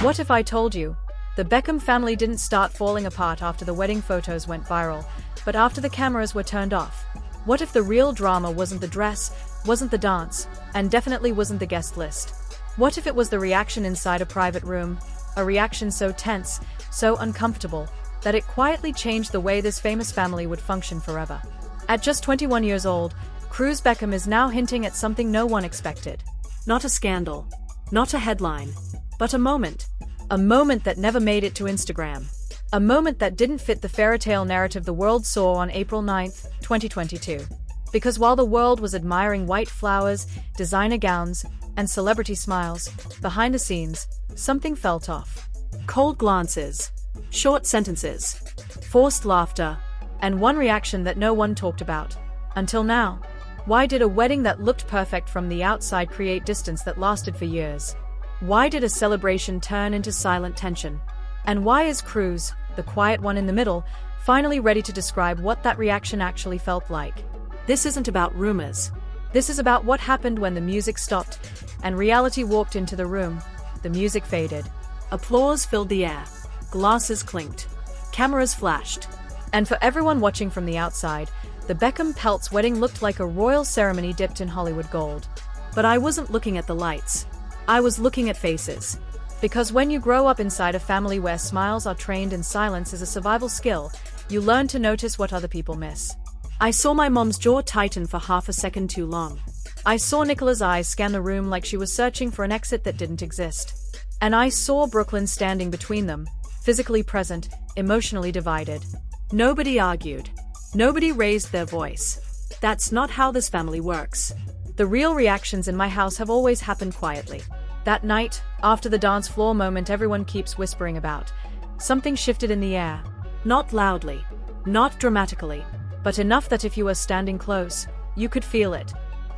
What if I told you? The Beckham family didn't start falling apart after the wedding photos went viral, but after the cameras were turned off. What if the real drama wasn't the dress, wasn't the dance, and definitely wasn't the guest list? What if it was the reaction inside a private room, a reaction so tense, so uncomfortable, that it quietly changed the way this famous family would function forever? At just 21 years old, Cruz Beckham is now hinting at something no one expected. Not a scandal, not a headline, but a moment. A moment that never made it to Instagram. A moment that didn't fit the fairytale narrative the world saw on April 9, 2022. Because while the world was admiring white flowers, designer gowns, and celebrity smiles, behind the scenes, something felt off. Cold glances, short sentences, forced laughter, and one reaction that no one talked about. Until now. Why did a wedding that looked perfect from the outside create distance that lasted for years? Why did a celebration turn into silent tension? And why is Cruz, the quiet one in the middle, finally ready to describe what that reaction actually felt like? This isn't about rumors. This is about what happened when the music stopped and reality walked into the room. The music faded. Applause filled the air. Glasses clinked. Cameras flashed. And for everyone watching from the outside, the Beckham Peltz wedding looked like a royal ceremony dipped in Hollywood gold. But I wasn't looking at the lights. I was looking at faces. Because when you grow up inside a family where smiles are trained and silence is a survival skill, you learn to notice what other people miss. I saw my mom's jaw tighten for half a second too long. I saw Nicola's eyes scan the room like she was searching for an exit that didn't exist. And I saw Brooklyn standing between them, physically present, emotionally divided. Nobody argued. Nobody raised their voice. That's not how this family works. The real reactions in my house have always happened quietly. That night, after the dance floor moment everyone keeps whispering about, something shifted in the air. Not loudly, not dramatically, but enough that if you were standing close, you could feel it.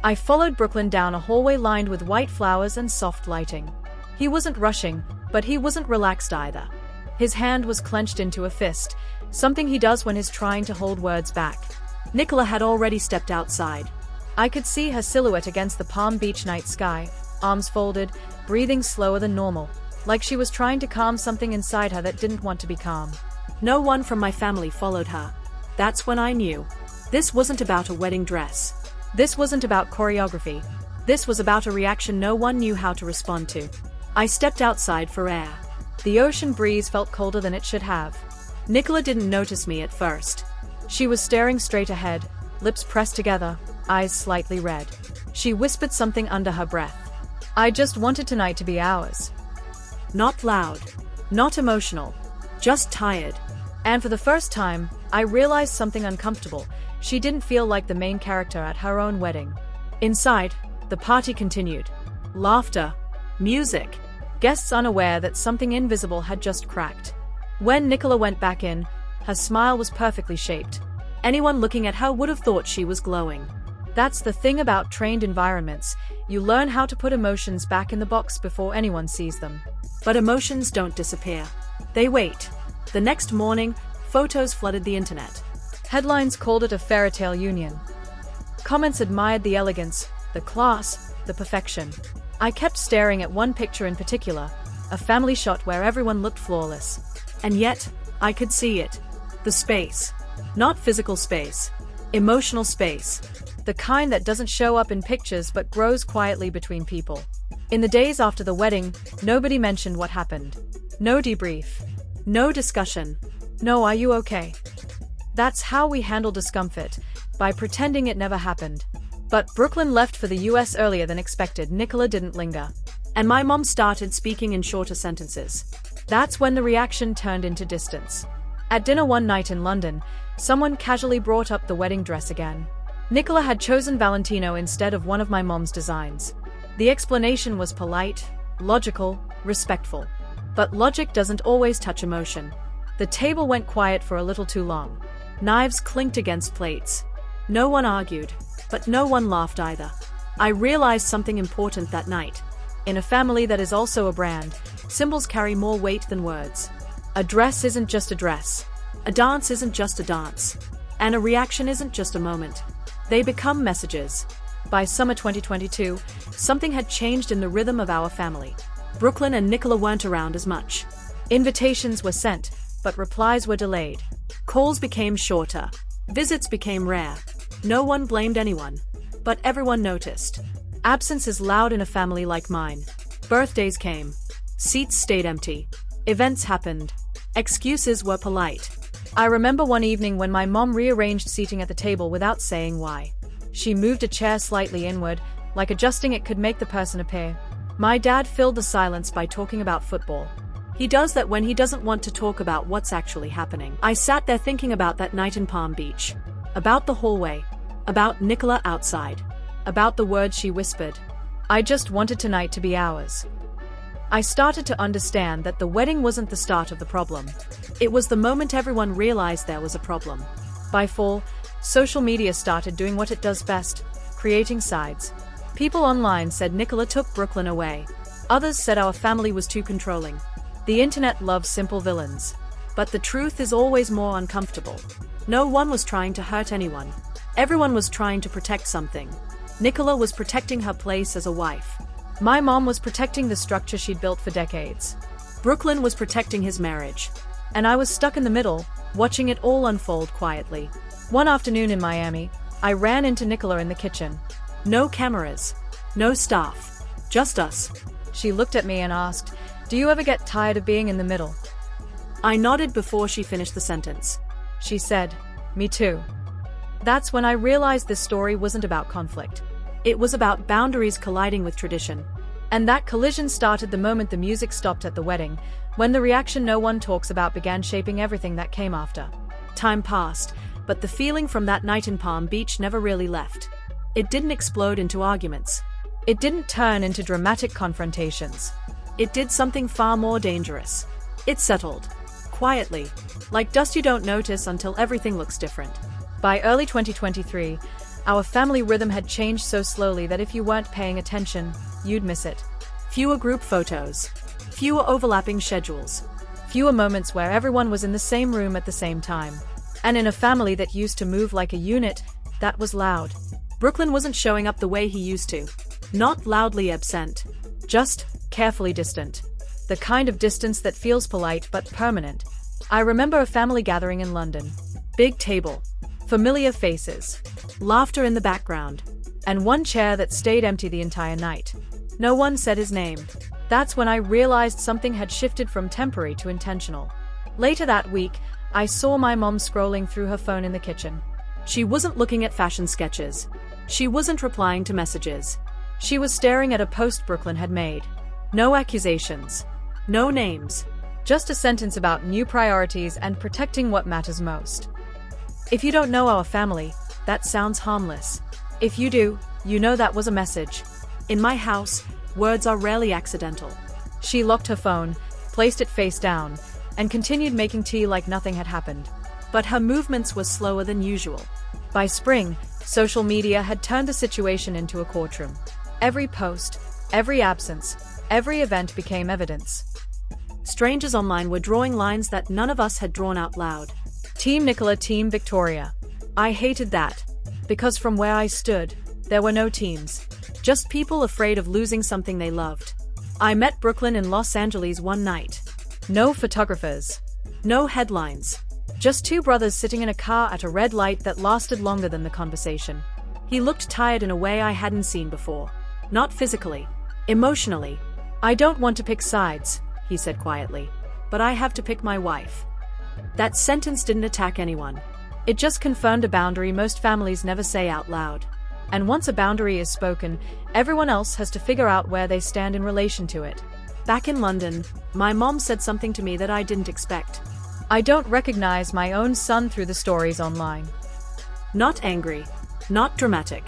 I followed Brooklyn down a hallway lined with white flowers and soft lighting. He wasn't rushing, but he wasn't relaxed either. His hand was clenched into a fist, something he does when he's trying to hold words back. Nicola had already stepped outside. I could see her silhouette against the Palm Beach night sky, arms folded, breathing slower than normal, like she was trying to calm something inside her that didn't want to be calm. No one from my family followed her. That's when I knew. This wasn't about a wedding dress. This wasn't about choreography. This was about a reaction no one knew how to respond to. I stepped outside for air. The ocean breeze felt colder than it should have. Nicola didn't notice me at first. She was staring straight ahead, lips pressed together, eyes slightly red. She whispered something under her breath. I just wanted tonight to be ours. Not loud, not emotional, just tired. And for the first time, I realized something uncomfortable. She didn't feel like the main character at her own wedding. Inside, the party continued. Laughter, music, guests unaware that something invisible had just cracked. When Nicola went back in, her smile was perfectly shaped. Anyone looking at her would have thought she was glowing. That's the thing about trained environments. You learn how to put emotions back in the box before anyone sees them. But emotions don't disappear. They wait. The next morning, photos flooded the internet. Headlines called it a fairytale union. Comments admired the elegance, the class, the perfection. I kept staring at one picture in particular, a family shot where everyone looked flawless. And yet, I could see it. The space. Not physical space. Emotional space. The kind that doesn't show up in pictures but grows quietly between people. In the days after the wedding, nobody mentioned what happened. No debrief. No discussion. No "are you okay?" That's how we handle discomfort, by pretending it never happened. But Brooklyn left for the US earlier than expected. Nicola didn't linger. And my mom started speaking in shorter sentences. That's when the reaction turned into distance. At dinner one night in London, someone casually brought up the wedding dress again. Nicola had chosen Valentino instead of one of my mom's designs. The explanation was polite, logical, respectful. But logic doesn't always touch emotion. The table went quiet for a little too long. Knives clinked against plates. No one argued, but no one laughed either. I realized something important that night. In a family that is also a brand, symbols carry more weight than words. A dress isn't just a dress. A dance isn't just a dance. And a reaction isn't just a moment. They become messages. By summer 2022, something had changed in the rhythm of our family. Brooklyn and Nicola weren't around as much. Invitations were sent, but replies were delayed. Calls became shorter. Visits became rare. No one blamed anyone. But everyone noticed. Absence is loud in a family like mine. Birthdays came. Seats stayed empty. Events happened. Excuses were polite. I remember one evening when my mom rearranged seating at the table without saying why. She moved a chair slightly inward, like adjusting it could make the person appear. My dad filled the silence by talking about football. He does that when he doesn't want to talk about what's actually happening. I sat there thinking about that night in Palm Beach. About the hallway. About Nicola outside. About the words she whispered. I just wanted tonight to be ours. I started to understand that the wedding wasn't the start of the problem. It was the moment everyone realized there was a problem. By fall, social media started doing what it does best, creating sides. People online said Nicola took Brooklyn away. Others said our family was too controlling. The internet loves simple villains. But the truth is always more uncomfortable. No one was trying to hurt anyone. Everyone was trying to protect something. Nicola was protecting her place as a wife. My mom was protecting the structure she'd built for decades. Brooklyn was protecting his marriage. And I was stuck in the middle, watching it all unfold quietly. One afternoon in Miami, I ran into Nicola in the kitchen. No cameras. No staff. Just us. She looked at me and asked, "Do you ever get tired of being in the middle?" I nodded before she finished the sentence. She said, "Me too." That's when I realized this story wasn't about conflict. It was about boundaries colliding with tradition. And that collision started the moment the music stopped at the wedding, when the reaction no one talks about began shaping everything that came after. Time passed, but the feeling from that night in Palm Beach never really left. It didn't explode into arguments. It didn't turn into dramatic confrontations. It did something far more dangerous. It settled. Quietly. Like dust you don't notice until everything looks different. By early 2023, our family rhythm had changed so slowly that if you weren't paying attention, you'd miss it. Fewer group photos. Fewer overlapping schedules. Fewer moments where everyone was in the same room at the same time. And in a family that used to move like a unit, that was loud. Brooklyn wasn't showing up the way he used to. Not loudly absent. Just carefully distant. The kind of distance that feels polite but permanent. I remember a family gathering in London. Big table. Familiar faces. Laughter in the background. And one chair that stayed empty the entire night. No one said his name. That's when I realized something had shifted from temporary to intentional. Later that week, I saw my mom scrolling through her phone in the kitchen. She wasn't looking at fashion sketches. She wasn't replying to messages. She was staring at a post Brooklyn had made. No accusations. No names. Just a sentence about new priorities and protecting what matters most. If you don't know our family, that sounds harmless. If you do, you know that was a message. In my house, words are rarely accidental. She locked her phone, placed it face down, and continued making tea like nothing had happened. But her movements were slower than usual. By spring, social media had turned the situation into a courtroom. Every post, every absence, every event became evidence. Strangers online were drawing lines that none of us had drawn out loud. Team Nicola, Team Victoria. I hated that. Because from where I stood, there were no teams. Just people afraid of losing something they loved. I met Brooklyn in Los Angeles one night. No photographers. No headlines. Just two brothers sitting in a car at a red light that lasted longer than the conversation. He looked tired in a way I hadn't seen before. Not physically. Emotionally. "I don't want to pick sides," he said quietly. "But I have to pick my wife." That sentence didn't attack anyone. It just confirmed a boundary most families never say out loud. And once a boundary is spoken, everyone else has to figure out where they stand in relation to it. Back in London, my mom said something to me that I didn't expect. "I don't recognize my own son through the stories online." Not angry. Not dramatic.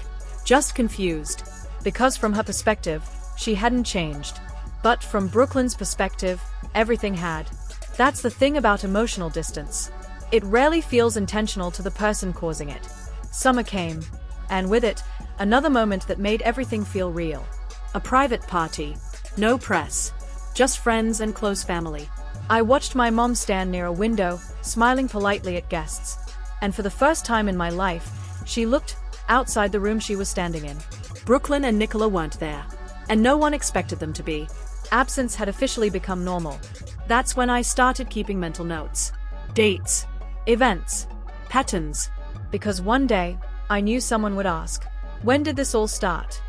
Just confused. Because from her perspective, she hadn't changed. But from Brooklyn's perspective, everything had. That's the thing about emotional distance. It rarely feels intentional to the person causing it. Summer came. And with it, another moment that made everything feel real. A private party. No press. Just friends and close family. I watched my mom stand near a window, smiling politely at guests. And for the first time in my life, she looked outside the room she was standing in. Brooklyn and Nicola weren't there. And no one expected them to be. Absence had officially become normal. That's when I started keeping mental notes. Dates. Events. Patterns. Because one day, I knew someone would ask, when did this all start?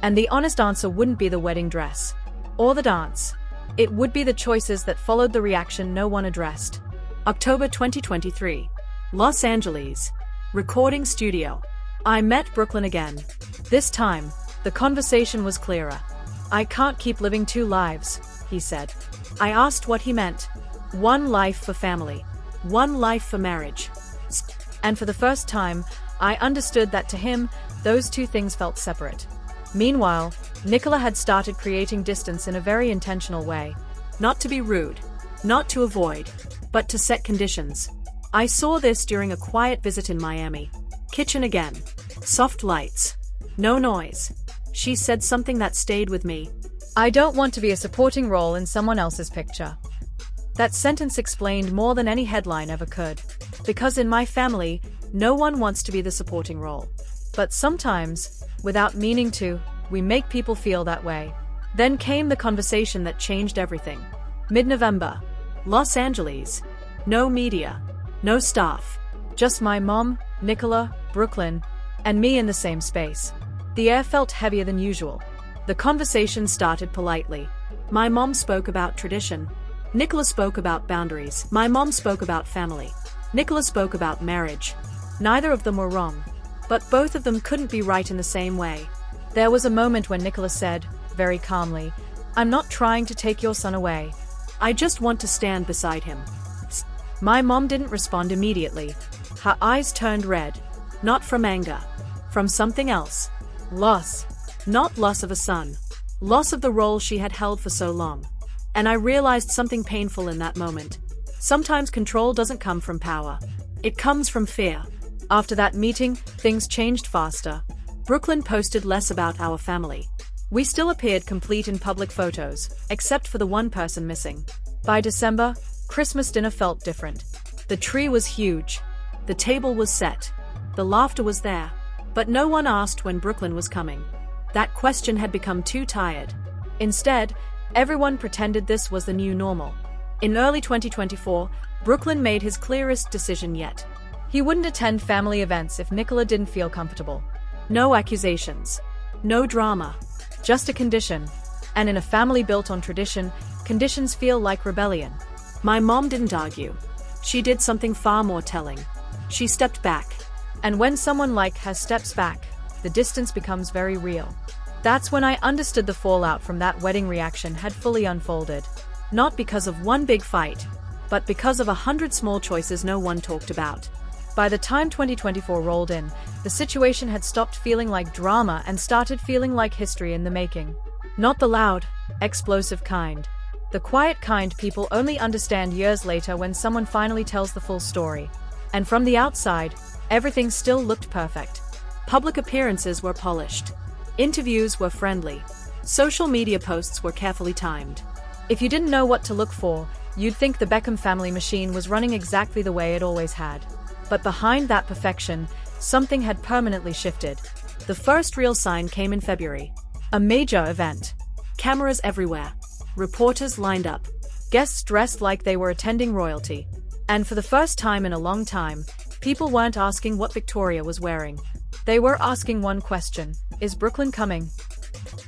And the honest answer wouldn't be the wedding dress. Or the dance. It would be the choices that followed the reaction no one addressed. October 2023. Los Angeles. Recording studio. I met Brooklyn again. This time, the conversation was clearer. I can't keep living two lives, he said. I asked what he meant. One life for family. One life for marriage. And for the first time, I understood that to him, those two things felt separate. Meanwhile, Nicola had started creating distance in a very intentional way. Not to be rude, not to avoid, but to set conditions. I saw this during a quiet visit in Miami. Kitchen again. Soft lights. No noise. She said something that stayed with me. I don't want to be a supporting role in someone else's picture. That sentence explained more than any headline ever could. Because in my family, no one wants to be the supporting role. But sometimes, without meaning to, we make people feel that way. Then came the conversation that changed everything. Mid-November. Los Angeles. No media. No staff. Just my mom, Nicola, Brooklyn, and me in the same space. The air felt heavier than usual. The conversation started politely. My mom spoke about tradition. Nicola spoke about boundaries. My mom spoke about family. Nicola spoke about marriage. Neither of them were wrong. But both of them couldn't be right in the same way. There was a moment when Nicola said, very calmly, I'm not trying to take your son away. I just want to stand beside him. My mom didn't respond immediately. Her eyes turned red. Not from anger. From something else. Loss. Not loss of a son. Loss of the role she had held for so long. And I realized something painful in that moment. Sometimes control doesn't come from power. It comes from fear. After that meeting, things changed faster. Brooklyn posted less about our family. We still appeared complete in public photos, except for the one person missing. By December, Christmas dinner felt different. The tree was huge. The table was set. The laughter was there. But no one asked when Brooklyn was coming. That question had become too tired. Instead, everyone pretended this was the new normal. In early 2024, Brooklyn made his clearest decision yet. He wouldn't attend family events if Nicola didn't feel comfortable. No accusations. No drama. Just a condition. And in a family built on tradition, conditions feel like rebellion. My mom didn't argue. She did something far more telling. She stepped back. And when someone like her steps back, the distance becomes very real. That's when I understood the fallout from that wedding reaction had fully unfolded. Not because of one big fight, but because of 100 small choices no one talked about. By the time 2024 rolled in, the situation had stopped feeling like drama and started feeling like history in the making. Not the loud, explosive kind. The quiet kind people only understand years later when someone finally tells the full story. And from the outside, everything still looked perfect. Public appearances were polished. Interviews were friendly. Social media posts were carefully timed. If you didn't know what to look for, you'd think the Beckham family machine was running exactly the way it always had. But behind that perfection, something had permanently shifted. The first real sign came in February. A major event. Cameras everywhere. Reporters lined up. Guests dressed like they were attending royalty. And for the first time in a long time, people weren't asking what Victoria was wearing. They were asking one question: is Brooklyn coming?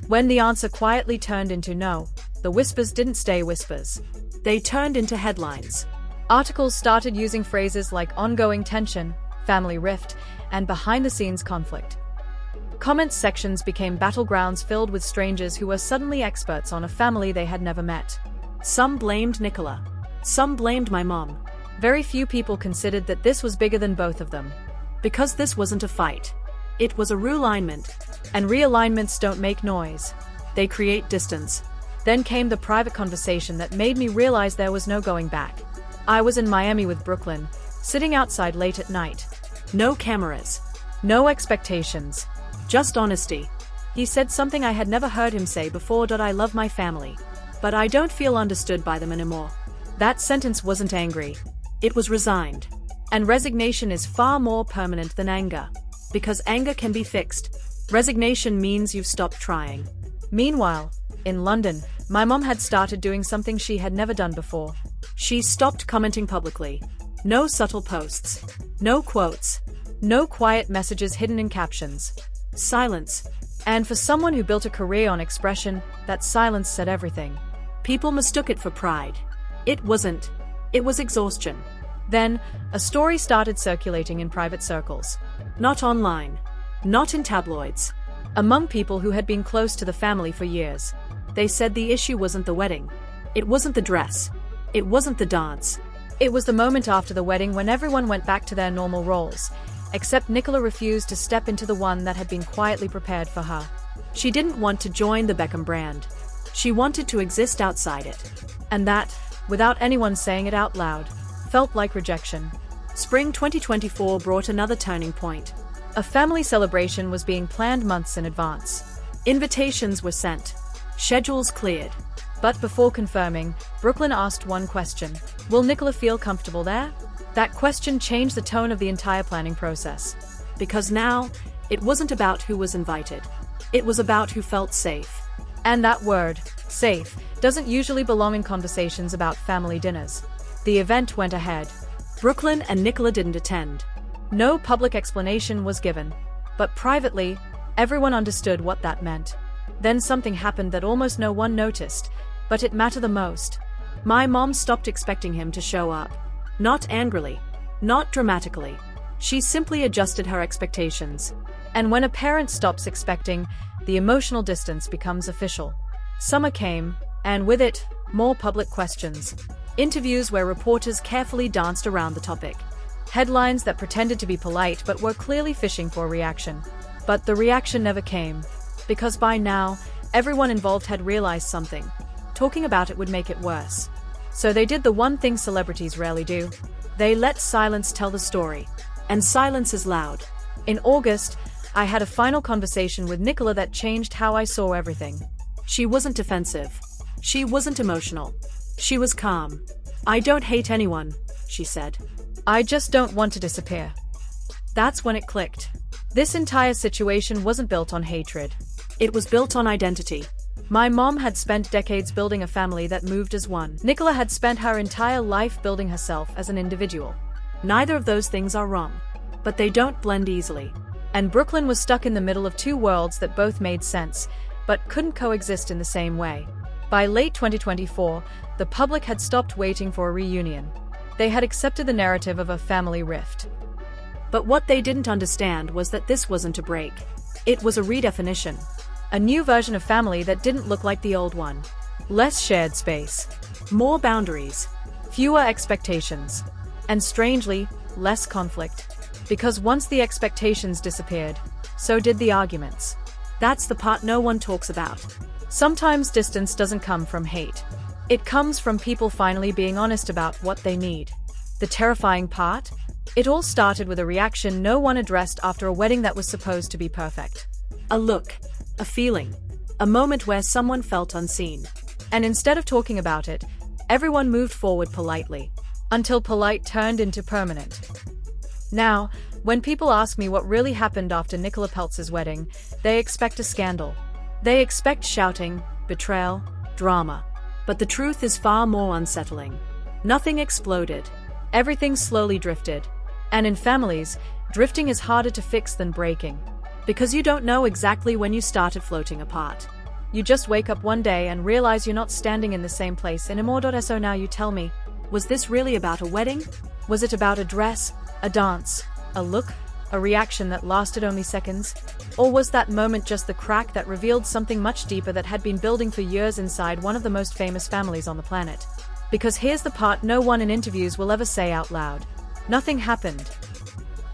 When the answer quietly turned into no, the whispers didn't stay whispers. They turned into headlines. Articles started using phrases like ongoing tension, family rift, and behind-the-scenes conflict. Comment sections became battlegrounds filled with strangers who were suddenly experts on a family they had never met. Some blamed Nicola. Some blamed my mom. Very few people considered that this was bigger than both of them. Because this wasn't a fight. It was a realignment. And realignments don't make noise. They create distance. Then came the private conversation that made me realize there was no going back. I was in Miami with Brooklyn, sitting outside late at night. No cameras. No expectations. Just honesty. He said something I had never heard him say before: I love my family. But I don't feel understood by them anymore. That sentence wasn't angry. It was resigned. And resignation is far more permanent than anger. Because anger can be fixed. Resignation means you've stopped trying. Meanwhile, In London, my mom had started doing something she had never done before. She stopped commenting publicly. No subtle posts. No quotes. No quiet messages hidden in captions. Silence. And for someone who built a career on expression, that silence said everything. People mistook it for pride. It wasn't. It was exhaustion. Then, a story started circulating in private circles. Not online. Not in tabloids. Among people who had been close to the family for years. They said the issue wasn't the wedding. It wasn't the dress. It wasn't the dance. It was the moment after the wedding when everyone went back to their normal roles, except Nicola refused to step into the one that had been quietly prepared for her. She didn't want to join the Beckham brand. She wanted to exist outside it. And that, without anyone saying it out loud, felt like rejection. Spring 2024 brought another turning point. A family celebration was being planned months in advance. Invitations were sent. Schedules cleared. But before confirming, Brooklyn asked one question. Will Nicola feel comfortable there? That question changed the tone of the entire planning process. Because now, it wasn't about who was invited. It was about who felt safe. And that word, safe, doesn't usually belong in conversations about family dinners. The event went ahead. Brooklyn and Nicola didn't attend. No public explanation was given. But privately, everyone understood what that meant. Then something happened that almost no one noticed, but it mattered the most. My mom stopped expecting him to show up. Not angrily. Not dramatically. She simply adjusted her expectations. And when a parent stops expecting, the emotional distance becomes official. Summer came, and with it, more public questions. Interviews where reporters carefully danced around the topic. Headlines that pretended to be polite but were clearly fishing for a reaction. But the reaction never came. Because by now, everyone involved had realized something. Talking about it would make it worse. So they did the one thing celebrities rarely do. They let silence tell the story. And silence is loud. In August, I had a final conversation with Nicola that changed how I saw everything. She wasn't defensive. She wasn't emotional. She was calm. I don't hate anyone, she said. I just don't want to disappear. That's when it clicked. This entire situation wasn't built on hatred. It was built on identity. My mom had spent decades building a family that moved as one. Nicola had spent her entire life building herself as an individual. Neither of those things are wrong. But they don't blend easily. And Brooklyn was stuck in the middle of two worlds that both made sense, but couldn't coexist in the same way. By late 2024, the public had stopped waiting for a reunion. They had accepted the narrative of a family rift. But what they didn't understand was that this wasn't a break. It was a redefinition. A new version of family that didn't look like the old one. Less shared space. More boundaries. Fewer expectations. And strangely, less conflict. Because once the expectations disappeared, so did the arguments. That's the part no one talks about. Sometimes distance doesn't come from hate. It comes from people finally being honest about what they need. The terrifying part? It all started with a reaction no one addressed after a wedding that was supposed to be perfect. A look. A feeling. A moment where someone felt unseen. And instead of talking about it, everyone moved forward politely. Until polite turned into permanent. Now, when people ask me what really happened after Nicola Peltz's wedding, they expect a scandal. They expect shouting, betrayal, drama. But the truth is far more unsettling. Nothing exploded. Everything slowly drifted. And in families, drifting is harder to fix than breaking. Because you don't know exactly when you started floating apart. You just wake up one day and realize you're not standing in the same place anymore. So now you tell me, was this really about a wedding? Was it about a dress, a dance, a look, a reaction that lasted only seconds? Or was that moment just the crack that revealed something much deeper that had been building for years inside one of the most famous families on the planet? Because here's the part no one in interviews will ever say out loud. Nothing happened.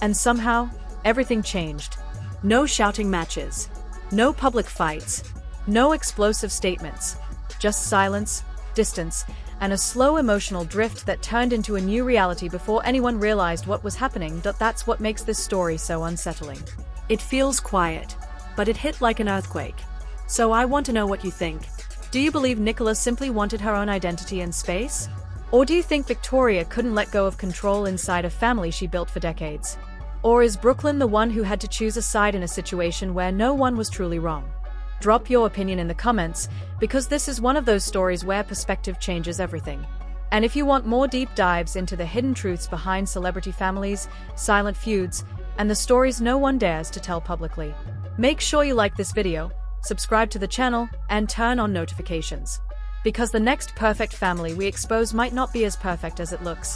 And somehow, everything changed. No shouting matches. No public fights. No explosive statements. Just silence, distance, and a slow emotional drift that turned into a new reality before anyone realized what was happening. That's what makes this story so unsettling. It feels quiet, but it hit like an earthquake. So I want to know what you think. Do you believe Nicola simply wanted her own identity and space? Or do you think Victoria couldn't let go of control inside a family she built for decades? Or is Brooklyn the one who had to choose a side in a situation where no one was truly wrong? Drop your opinion in the comments, because this is one of those stories where perspective changes everything. And if you want more deep dives into the hidden truths behind celebrity families, silent feuds, and the stories no one dares to tell publicly, make sure you like this video, subscribe to the channel, and turn on notifications. Because the next perfect family we expose might not be as perfect as it looks.